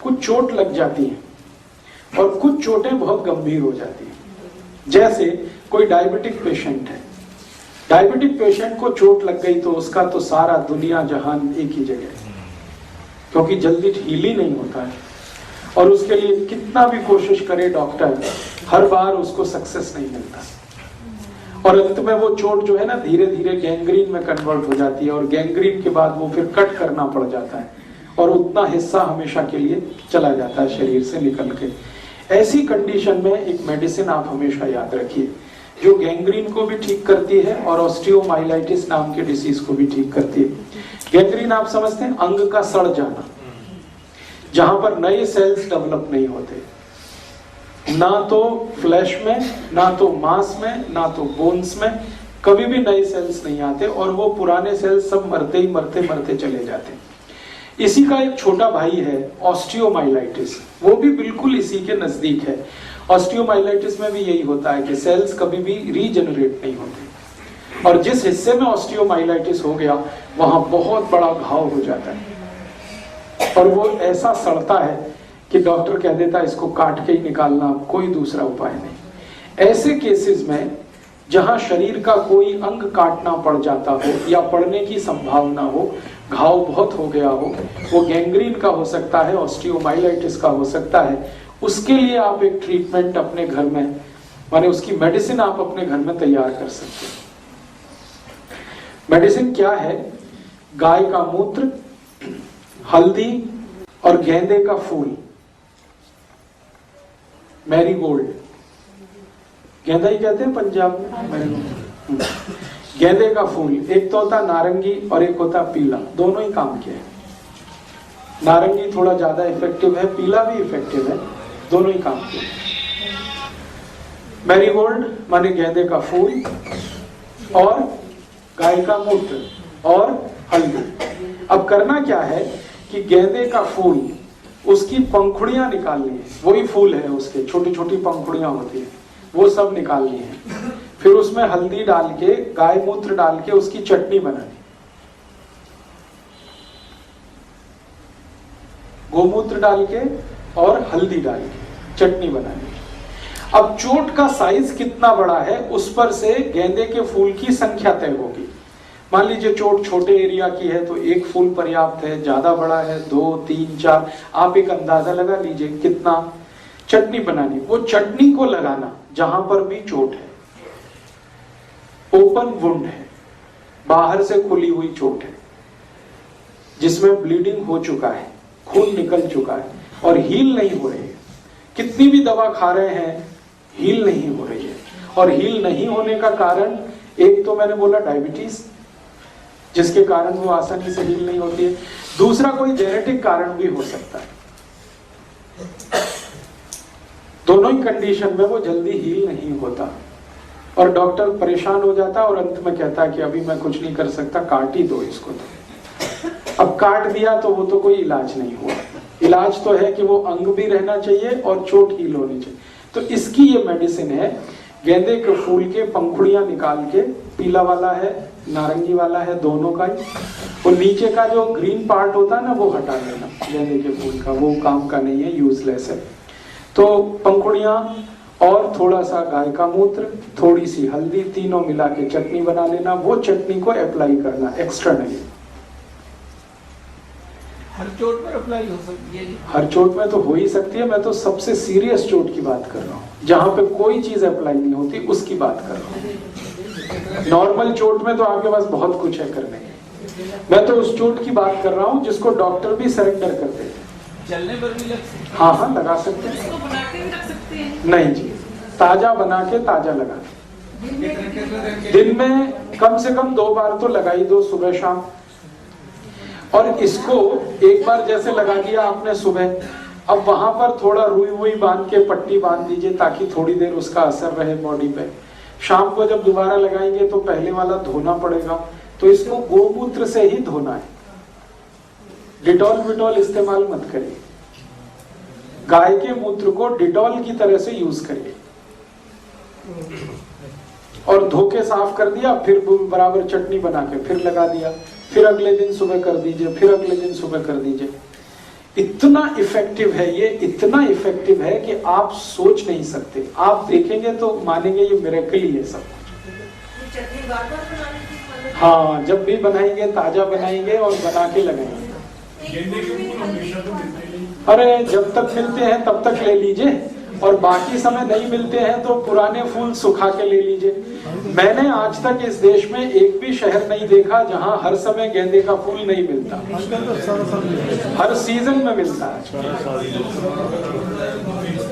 कुछ चोट लग जाती है और कुछ चोटें बहुत गंभीर हो जाती हैं। जैसे कोई डायबिटिक पेशेंट है, डायबिटिक पेशेंट को चोट लग गई तो उसका तो सारा दुनिया जहान एक ही जगह है, क्योंकि जल्दी हील ही नहीं होता है और उसके लिए कितना भी कोशिश करे डॉक्टर, हर बार उसको सक्सेस नहीं मिलता और अंत में वो चोट जो है ना धीरे धीरे गैंग्रीन में कन्वर्ट हो जाती है और गैंग्रीन के बाद वो फिर कट करना पड़ जाता है और उतना हिस्सा हमेशा के लिए चला जाता है शरीर से निकल के। ऐसी कंडीशन में एक मेडिसिन आप हमेशा याद रखिए जो गैंग्रीन को भी ठीक करती है और ऑस्टियोमाइलाइटिस नाम के डिसीज को भी ठीक करती है। गैंग्रीन आप समझते हैं, अंग का सड़ जाना, जहां पर नए सेल्स डेवलप नहीं होते, ना तो फ्लैश में, ना तो मांस में, ना तो बोन्स में, कभी भी नए सेल्स नहीं आते और वो पुराने सेल्स सब मरते ही मरते चले जाते हैं। इसी का एक छोटा भाई है ऑस्टियोमाइलाइटिस, वो भी बिल्कुल इसी के नजदीक है। ऑस्टियोमाइलाइटिस में भी यही होता है कि सेल्स कभी भी रीजनरेट नहीं होते और जिस हिस्से में ऑस्टियोमाइलाइटिस हो गया वहां बहुत बड़ा घाव हो जाता है और वो ऐसा सड़ता है कि डॉक्टर कह देता है इसको काट के ही निकालना, कोई दूसरा उपाय नहीं। ऐसे केसेस में जहां शरीर का कोई अंग काटना पड़ जाता हो या पड़ने की संभावना हो, घाव बहुत हो गया हो, वो गैंग्रीन का हो सकता है, ऑस्टियोमाइलाइटिस का हो सकता है, उसके लिए आप एक ट्रीटमेंट अपने घर में, माने उसकी मेडिसिन आप अपने घर में तैयार कर सकते हैं। मेडिसिन क्या है? गाय का मूत्र, हल्दी और गेंदे का फूल, मैरीगोल्ड, गेंदा ही कहते हैं पंजाब में, मैरीगोल्ड, गेंदे का फूल, एक तो होता नारंगी और एक होता पीला, दोनों ही काम के हैं। नारंगी थोड़ा ज्यादा इफेक्टिव है, पीला भी इफेक्टिव है, दोनों ही काम के। मैरीगोल्ड माने गेंदे का फूल और गाय का मूत्र और हल्दी। अब करना क्या है कि गेंदे का फूल, उसकी पंखुड़ियां निकालनी है, वही फूल है उसके, छोटी छोटी पंखुड़ियां होती है, वो सब निकालनी है। फिर उसमें हल्दी डाल के, गाय मूत्र डाल के उसकी चटनी बनानी, गोमूत्र डाल के और हल्दी डाल के चटनी बनानी। अब चोट का साइज कितना बड़ा है उस पर से गेंदे के फूल की संख्या तय होगी। मान लीजिए चोट छोटे एरिया की है तो एक फूल पर्याप्त है, ज्यादा बड़ा है 2, 3, 4, आप एक अंदाजा लगा लीजिए कितना। चटनी बनानी, वो चटनी को लगाना जहां पर भी चोट है, ओपन वुंड है, बाहर से खुली हुई चोट है जिसमें ब्लीडिंग हो चुका है, खून निकल चुका है और हील नहीं हो रही है, कितनी भी दवा खा रहे हैं हील नहीं हो रही है। और हील नहीं होने का कारण, एक तो मैंने बोला डायबिटीज, जिसके कारण वो आसानी से हील नहीं होती है, दूसरा कोई जेनेटिक कारण भी हो सकता है। दोनों ही कंडीशन में वो जल्दी हील नहीं होता और डॉक्टर परेशान हो जाता है और अंत में कहता है कि अभी मैं कुछ नहीं कर सकता, काट ही दो इसको। तो अब काट दिया तो वो तो कोई इलाज नहीं हुआ। इलाज तो है कि वो अंग भी रहना चाहिए और चोट हील होनी चाहिए। तो इसकी ये मेडिसिन है, गेंदे के फूल के पंखुड़ियां निकाल के, पीला वाला है नारंगी वाला है, दोनों का ही, वो नीचे का जो ग्रीन पार्ट होता है ना वो हटा देना गेंदे के फूल का, वो काम का नहीं है, यूजलेस है। तो पंखुड़ियां और थोड़ा सा गाय का मूत्र, थोड़ी सी हल्दी, तीनों मिला के चटनी बना लेना, वो चटनी को अप्लाई करना एक्सटर्नली। हर चोट पर अप्लाई हो सकती है? हर चोट में तो हो ही सकती है, मैं तो सबसे सीरियस चोट की बात कर रहा हूँ, जहां पे कोई चीज अप्लाई नहीं होती उसकी बात कर रहा हूँ। नॉर्मल चोट में तो आपके पास बहुत कुछ है करने के, मैं तो उस चोट की बात कर रहा हूँ जिसको डॉक्टर भी सरेंडर कर देते हैं। चलने पर भी लग सकते हैं? हाँ हाँ लगा सकते हैं। इसको बना के भी रख सकते हैं? नहीं जी, ताजा बना के ताजा लगा, दिन में कम से कम 2 बार तो लगा ही दो, सुबह शाम। और इसको एक बार जैसे लगा दिया आपने सुबह, अब वहां पर थोड़ा रुई वुई बांध के पट्टी बांध दीजिए ताकि थोड़ी देर उसका असर रहे बॉडी पे। शाम को जब दोबारा लगाएंगे तो पहले वाला धोना पड़ेगा, तो इसको गोमूत्र से ही धोना है, डिटॉल विटॉल इस्तेमाल मत करिए। गाय के मूत्र को डिटॉल की तरह से यूज करिए और धो के साफ कर दिया, फिर बराबर चटनी बना के फिर लगा दिया, फिर अगले दिन सुबह कर दीजिए, फिर अगले दिन सुबह कर दीजिए। इतना इफेक्टिव है ये, इतना इफेक्टिव है कि आप सोच नहीं सकते। आप देखेंगे तो मानेंगे ये मिरेकल ही है सब कुछ। चटनी बार-बार बनाने की मतलब? हाँ, जब भी बनाएंगे ताजा बनाएंगे और बना के लगाएंगे। अरे जब तक मिलते हैं तब तक ले लीजिए, और बाकी समय नहीं मिलते हैं तो पुराने फूल सुखा के ले लीजिए। मैंने आज तक इस देश में एक भी शहर नहीं देखा जहां हर समय गेंदे का फूल नहीं मिलता। हर सीजन में मिलता है,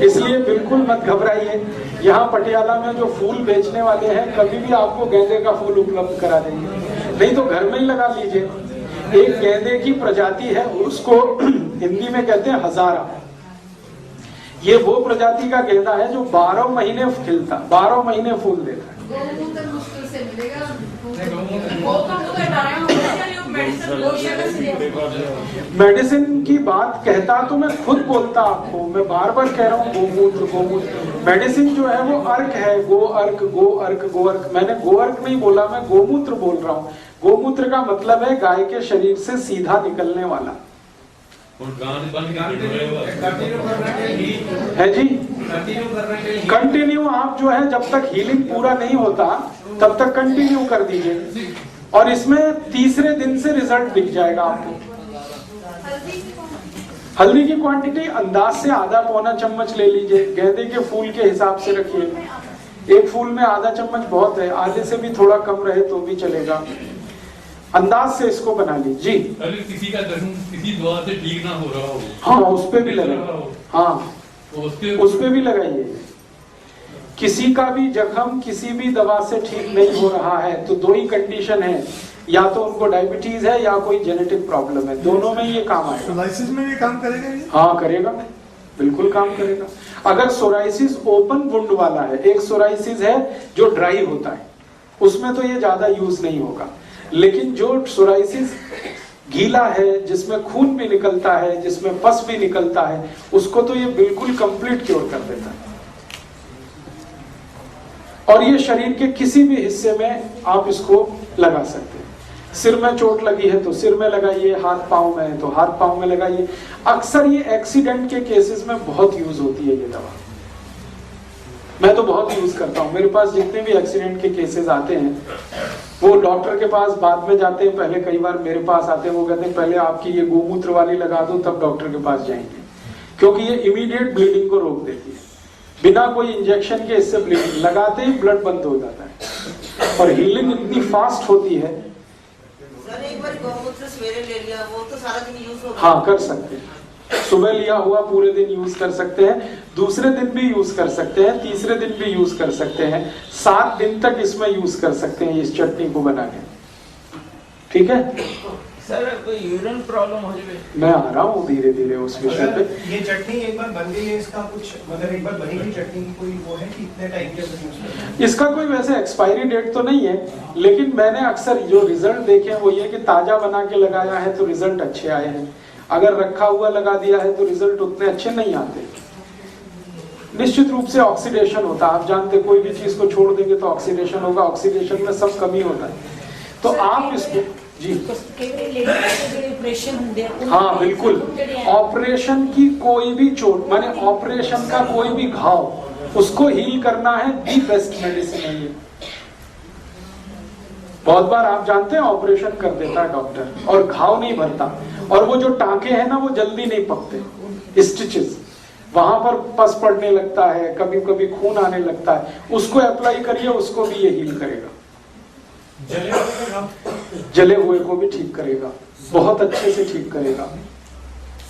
इसलिए बिल्कुल मत घबराइए। यहाँ पटियाला में जो फूल बेचने वाले हैं कभी भी आपको गेंदे का फूल उपलब्ध करा देंगे, नहीं तो घर में ही लगा लीजिए। एक गेंदे की प्रजाति है, उसको हिंदी में कहते हैं हजारा। ये वो प्रजाति का गेंदा है जो 12 महीने खिलता, 12 महीने फूल देता है। गोमूत्र मुश्किल से मिलेगा। मेडिसिन की बात कहता तो मैं खुद बोलता आपको, मैं बार बार कह रहा हूँ गोमूत्र गोमूत्र। मेडिसिन जो है वो अर्क है, गो अर्क गो अर्क गो अर्क। मैंने गो अर्क नहीं बोला, मैं गोमूत्र बोल रहा हूँ। गोमूत्र का मतलब है गाय के शरीर से सीधा निकलने वाला है जी। कंटिन्यू आप जो है जब तक हीलिंग पूरा नहीं होता तब तक कंटिन्यू कर दीजिए, और इसमें तीसरे दिन से रिजल्ट दिख जाएगा आपको। हल्दी की क्वांटिटी अंदाज से आधा पौना चम्मच ले लीजिए, गेंदे के फूल के हिसाब से रखिए। एक फूल में आधा चम्मच बहुत है, आधे से भी थोड़ा कम रहे तो भी चलेगा। अंदाज से इसको बना लीजिए जी। अगर किसी का जख्म किसी दवा से ठीक ना हो रहा हो, हाँ उस पे भी लगाइए, हाँ उस पे भी लगाइए। किसी का भी जख्म किसी भी दवा से ठीक नहीं हो रहा है तो दो ही कंडीशन है, या तो उनको डायबिटीज है या कोई जेनेटिक प्रॉब्लम है, दोनों में ये काम आएगा। सोराइसिस में भी काम करेगा ये? हाँ करेगा, बिल्कुल काम करेगा। अगर सोराइसिस ओपन वुंड वाला है, एक सोराइसिस है जो ड्राई होता है, उसमें तो ये ज्यादा यूज नहीं होगा। लेकिन जो सोराइसिस गीला है, जिसमें खून भी निकलता है, जिसमें पस भी निकलता है, उसको तो ये बिल्कुल कंप्लीट क्योर कर देता है। और ये शरीर के किसी भी हिस्से में आप इसको लगा सकते हैं। सिर में चोट लगी है तो सिर में लगाइए, हाथ पांव में है तो हाथ पांव में लगाइए। अक्सर ये एक्सीडेंट के केसेस में बहुत यूज होती है ये दवा। मैं तो बहुत यूज करता हूँ। मेरे पास जितने भी एक्सीडेंट के केसेस आते हैं वो डॉक्टर के पास बाद में जाते हैं, पहले कई बार मेरे पास आते हैं। वो कहते हैं पहले आपकी ये गोमूत्र वाली लगा दो तब डॉक्टर के पास जाएंगे, क्योंकि ये इमीडिएट ब्लीडिंग को रोक देती है। बिना कोई इंजेक्शन के इससे ब्लीडिंग लगाते ही ब्लड बंद हो जाता है, और हीलिंग इतनी फास्ट होती है। सर एक बार गोमूत्र सवेरे ले लिया, वो तो सारा दिन यूज होगा? हाँ कर सकते हैं, सुबह लिया हुआ पूरे दिन यूज कर सकते हैं, दूसरे दिन भी यूज कर सकते हैं, तीसरे दिन भी यूज कर सकते हैं, 7 दिन तक इसमें यूज कर सकते हैं इस चटनी को बना के। ठीक है सर, कोई यूरिन प्रॉब्लम हो जाए? मैं आ रहा हूँ धीरे धीरे उस विषय पे। ये चटनी एक बार बन गई है, इसका कुछ मतलब एक बार बनी हुई चटनी की कोई वो है कि इतने टाइम के अंदर यूज करना है? इसका कोई वैसे एक्सपायरी डेट तो नहीं है, लेकिन मैंने अक्सर जो रिजल्ट देखे हैं वो ये कि ताजा बना के लगाया है तो रिजल्ट अच्छे आए हैं। अगर रखा हुआ लगा दिया है तो रिजल्ट उतने अच्छे नहीं आते। निश्चित रूप से ऑक्सीडेशन होता है, आप जानते कोई भी चीज को छोड़ देंगे तो ऑक्सीडेशन होगा, ऑक्सीडेशन में सब कमी होता है। तो आप इसको जी हाँ बिल्कुल, ऑपरेशन की कोई भी चोट, माने ऑपरेशन का कोई भी घाव, उसको हील करना है दी बेस्ट मेडिसिन है ये। बहुत बार आप जानते हैं ऑपरेशन कर देता है डॉक्टर और घाव नहीं भरता, और वो जो टांके हैं ना वो जल्दी नहीं पकते, स्टिचेस, वहां पर पस पड़ने लगता है, कभी कभी खून आने लगता है। उसको अप्लाई करिए, उसको भी ये हील करेगा। जले हुए को भी ठीक करेगा, बहुत अच्छे से ठीक करेगा।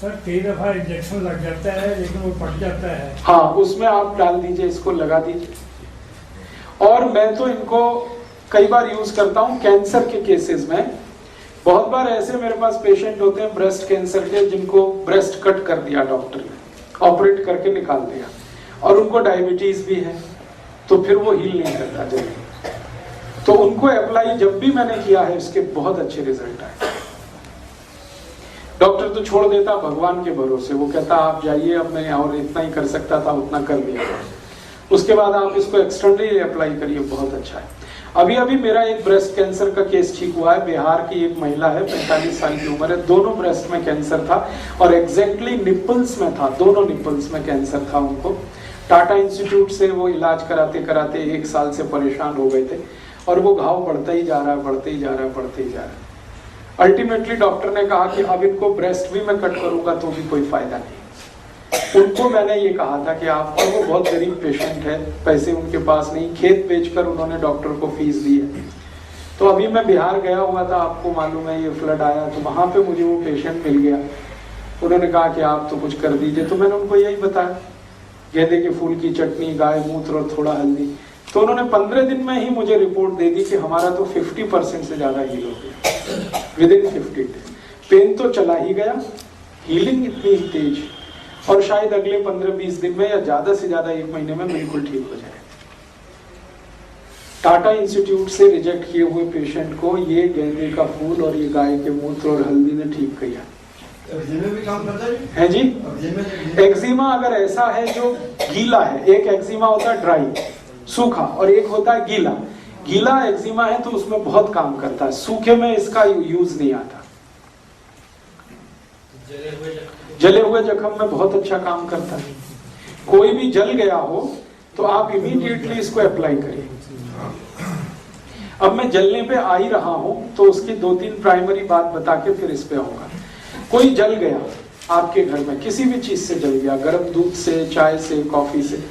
सर कई दफा इंजेक्शन लग जाता है लेकिन वो पट जाता है। हाँ उसमें आप डाल दीजिए, इसको लगा दीजिए। और मैं तो इनको कई बार यूज करता हूँ कैंसर के केसेस में। बहुत बार ऐसे मेरे पास पेशेंट होते हैं ब्रेस्ट कैंसर के, जिनको ब्रेस्ट कट कर दिया डॉक्टर ने, ऑपरेट करके निकाल दिया, और उनको डायबिटीज भी है, तो फिर वो हील नहीं करता जल्दी। तो उनको अप्लाई जब भी मैंने किया है इसके बहुत अच्छे रिजल्ट आए। डॉक्टर तो छोड़ देता भगवान के भरोसे, वो कहता आप जाइए, अब मैं और इतना ही कर सकता था उतना कर लिया। उसके बाद आप इसको एक्सटर्नली अप्लाई करिए, बहुत अच्छा है। अभी अभी मेरा एक ब्रेस्ट कैंसर का केस ठीक हुआ है। बिहार की एक महिला है, 45 साल की उम्र है, दोनों ब्रेस्ट में कैंसर था और एग्जैक्टली निपल्स में था, दोनों निपल्स में कैंसर था उनको। टाटा इंस्टीट्यूट से वो इलाज कराते कराते 1 साल से परेशान हो गए थे और वो घाव बढ़ता ही जा रहा है, बढ़ते ही जा रहा है, बढ़ते ही जा रहा है। अल्टीमेटली डॉक्टर ने कहा कि अब इनको ब्रेस्ट भी मैं कट करूंगा तो भी कोई फायदा नहीं। उनको मैंने ये कहा था कि आप, और वो बहुत गरीब पेशेंट है, पैसे उनके पास नहीं, खेत बेचकर उन्होंने डॉक्टर को फीस दी है। तो अभी मैं बिहार गया हुआ था, आपको मालूम है ये फ्लड आया, तो वहां पे मुझे वो पेशेंट मिल गया। उन्होंने कहा कि आप तो कुछ कर दीजिए, तो मैंने उनको यही बताया, गेंदे के फूल की चटनी, गाय मूत्र और थोड़ा हल्दी। तो उन्होंने 15 दिन में ही मुझे रिपोर्ट दे दी कि हमारा तो 50% से ज्यादा हील हो गया विदिन 50 डेज। पेन तो चला ही गया, हीलिंग इतनी ही तेज, और शायद अगले 15-20 दिन में या ज्यादा से ज्यादा 1 महीने में बिल्कुल ठीक हो जाए। टाटा इंस्टीट्यूट से रिजेक्ट किए हुए पेशेंट को ये गेंदे का फूल और ये गाय के मूत्र और हल्दी ने ठीक किया भी काम करता है जी। एक्जिमा अगर ऐसा है जो गीला है, एक एक्जिमा होता है ड्राई सूखा और एक होता है गीला। गीला एक्जिमा है तो उसमें बहुत काम करता है, सूखे में इसका यूज नहीं आता। जले हुए जख्म में बहुत अच्छा काम करता है। कोई भी जल गया हो तो आप इमीडिएटली इसको अप्लाई करिए। अब मैं जलने पे आ ही रहा हूं तो उसकी 2-3 प्राइमरी बात बता के फिर इस पे आऊंगा। कोई जल गया आपके घर में, किसी भी चीज से जल गया, गर्म दूध से, चाय से, कॉफी से,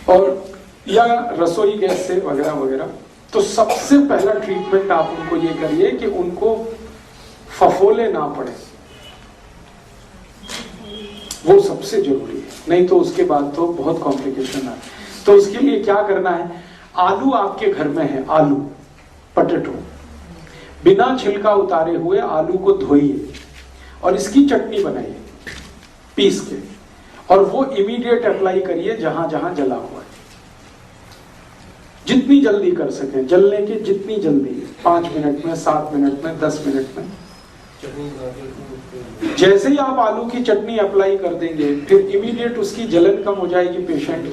और या रसोई गैस से वगैरह वगैरह, तो सबसे पहला ट्रीटमेंट आप उनको ये करिए कि उनको फफोले ना पड़े, वो सबसे जरूरी है, नहीं तो उसके बाद तो बहुत कॉम्प्लिकेशन है। तो उसके लिए क्या करना है, आलू आपके घर में है, आलू पटेटो, बिना छिलका उतारे हुए आलू को धोइए और इसकी चटनी बनाइए पीस के, और वो इमीडिएट अप्लाई करिए जहां जहां जला हुआ है। जितनी जल्दी कर सके, जलने के जितनी जल्दी, 5 मिनट में, 7 मिनट में, 10 मिनट में। जैसे ही आप आलू की चटनी अप्लाई कर देंगे फिर इमीडिएट उसकी जलन कम हो जाएगी पेशेंट की।